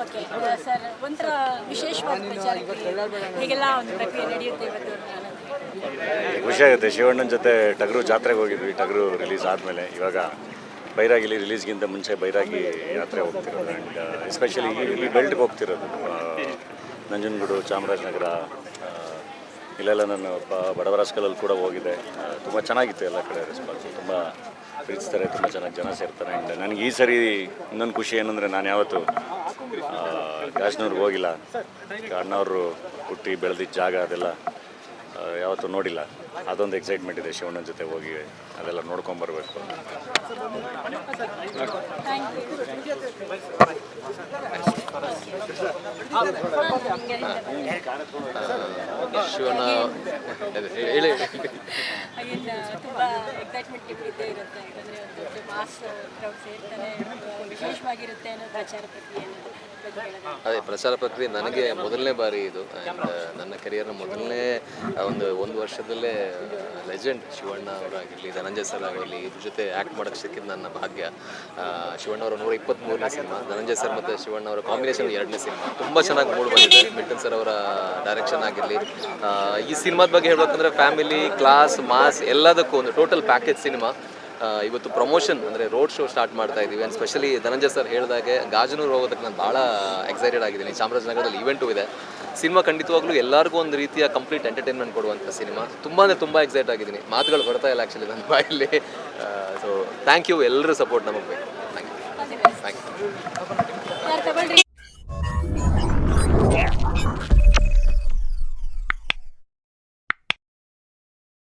Okay sir, ಒಂಥರ ವಿಶೇಷವಾದ ಪ್ರಚಾರಕ್ಕೆ ಹೀಗೆಲ್ಲ ಒಂದು ಪ್ರಕ್ರಿಯೆ ನಡೆಯುತ್ತೆ ಇವತ್ತು. ಖುಷಿಯಾಗುತ್ತೆ. ಶಿವಣ್ಣನ ಜೊತೆ ಟಗರು ಜಾತ್ರೆಗೆ ಹೋಗಿದ್ವಿ. ಟಗರು ರಿಲೀಸ್ ಆದಮೇಲೆ ಇವಾಗ ಬೈರಾಗಿಲಿ ರಿಲೀಸ್ಗಿಂತ ಮುಂಚೆ ಬೈರಾಗಿ ಯಾತ್ರೆ ಹೋಗ್ತಿರೋದು. ಆ್ಯಂಡ್ ಎಸ್ಪೆಷಲಿ ಇಲ್ಲಿ ಬೆಲ್ಟ್ಗೆ ಹೋಗ್ತಿರೋದು. ನಂಜನಗೂಡು, ಚಾಮರಾಜನಗರ, ಇಲ್ಲೆಲ್ಲ ನಾನು ಬಡವರಾಸ್ಕಲಲ್ಲಿ ಕೂಡ ಹೋಗಿದೆ. ತುಂಬ ಚೆನ್ನಾಗಿತ್ತು. ಎಲ್ಲ ಕಡೆ ರೆಸ್ಪಾನ್ಸು ತುಂಬ ಪ್ರೀತಿಸ್ತಾರೆ, ತುಂಬ ಚೆನ್ನಾಗಿ ಜನ ಸೇರ್ತಾರೆ. ಆ್ಯಂಡ್ ನನಗೆ ಈ ಸರಿ ಇನ್ನೊಂದು ಖುಷಿ ಏನಂದರೆ, ನಾನು ಯಾವತ್ತು ಗಾಜನೂರ್ಗೆ ಹೋಗಿಲ್ಲ. ಅಣ್ಣವರು ಹುಟ್ಟಿ ಬೆಳೆದಿದ್ದ ಜಾಗ ಅದೆಲ್ಲ ಯಾವತ್ತೂ ನೋಡಿಲ್ಲ. ಅದೊಂದು ಎಕ್ಸೈಟ್ಮೆಂಟ್ ಇದೆ. ಶಿವಣ್ಣನ ಜೊತೆ ಹೋಗಿ ಅದೆಲ್ಲ ನೋಡ್ಕೊಂಬರ್ಬೇಕು. ಶಿವಣ್ಣ ಹೇಳಿ. ತುಂಬ ಎಕ್ಸೈಟ್ಮೆಂಟ್ ಇದ್ದೇ ಇರುತ್ತೆ. ಯಾಕಂದರೆ ಒಂದು ದೊಡ್ಡ ಮಾಸ್ ಕ್ರೌಡ್ ಸೇರ್ತಾರೆ, ವಿಶೇಷವಾಗಿರುತ್ತೆ ಅನ್ನೋ ಪ್ರಚಾರ ಪ್ರಕ್ರಿಯೆ. ಅದೇ ಪ್ರಚಾರ ಪ್ರಕ್ರಿಯೆ ನನಗೆ ಮೊದಲನೇ ಬಾರಿ ಇದು. ಆ್ಯಂಡ್ ನನ್ನ ಕೆರಿಯರ್ನ ಮೊದಲನೇ ಒಂದು ವರ್ಷದಲ್ಲೇ ಲೆಜೆಂಡ್ ಶಿವಣ್ಣ ಅವರಾಗಿರಲಿ, ಧನಂಜಯ್ ಸರ್ ಆಗಿರಲಿ, ಇದ್ರ ಜೊತೆ ಆ್ಯಕ್ಟ್ ಮಾಡೋಕ್ಕೆ ಸಿಕ್ಕಿದ್ದು ನನ್ನ ಭಾಗ್ಯ. ಶಿವಣ್ಣ ಅವರ 123ನೇ ಸಿನಿಮಾ, ಧನಂಜಯ್ ಸರ್ ಮತ್ತು ಶಿವಣ್ಣ ಅವರ ಕಾಂಬಿನೇಷನ್ 2ನೇ ಸಿನಿಮಾ. ತುಂಬ ಚೆನ್ನಾಗಿ ಮೂಡ್ ಬಂದಿದೆ. ಮಿಲ್ಟನ್ ಸರ್ ಅವರ ಡೈರೆಕ್ಷನ್ ಆಗಿರಲಿ. ಈ ಸಿನಿಮಾದ ಬಗ್ಗೆ ಹೇಳ್ಬೇಕಂದ್ರೆ ಫ್ಯಾಮಿಲಿ, ಕ್ಲಾಸ್, ಮಾಸ್ ಎಲ್ಲದಕ್ಕೂ ಒಂದು ಟೋಟಲ್ ಪ್ಯಾಕೇಜ್ ಸಿನಿಮಾ. ಇವತ್ತು ಪ್ರಮೋಷನ್ ಅಂದರೆ ರೋಡ್ ಶೋ ಸ್ಟಾರ್ಟ್ ಮಾಡ್ತಾ ಇದ್ದೀವಿ. ಆ್ಯಂಡ್ ಸ್ಪೆಷಲಿ ಧನಂಜಯ್ ಸರ್ ಹೇಳಿದಾಗೆ ಗಾಜನೂರು ಹೋಗೋದಕ್ಕೆ ನಾನು ಭಾಳ ಎಕ್ಸೈಟೆಡ್ ಆಗಿದ್ದೀನಿ. ಚಾಮರಾಜನಗರದಲ್ಲಿ ಇವೆಂಟು ಇದೆ. ಸಿನಿಮಾ ಖಂಡಿತವಾಗ್ಲೂ ಎಲ್ಲರಿಗೂ ಒಂದು ರೀತಿಯ ಕಂಪ್ಲೀಟ್ ಎಂಟರ್ಟೈನ್ಮೆಂಟ್ ಕೊಡುವಂಥ ಸಿನಿಮಾ. ತುಂಬ ಎಕ್ಸೈಟ್ ಆಗಿದ್ದೀನಿ. ಮಾತುಗಳು ಬರ್ತಾ ಇಲ್ಲ ಆ್ಯಕ್ಚುಲಿ ನನ್ನ ಬಾಯಲ್ಲಿ. ಸೊ ಥ್ಯಾಂಕ್ ಯು, ಎಲ್ಲರೂ ಸಪೋರ್ಟ್ ನಮಗೆ ಬೇಕು. Thank you.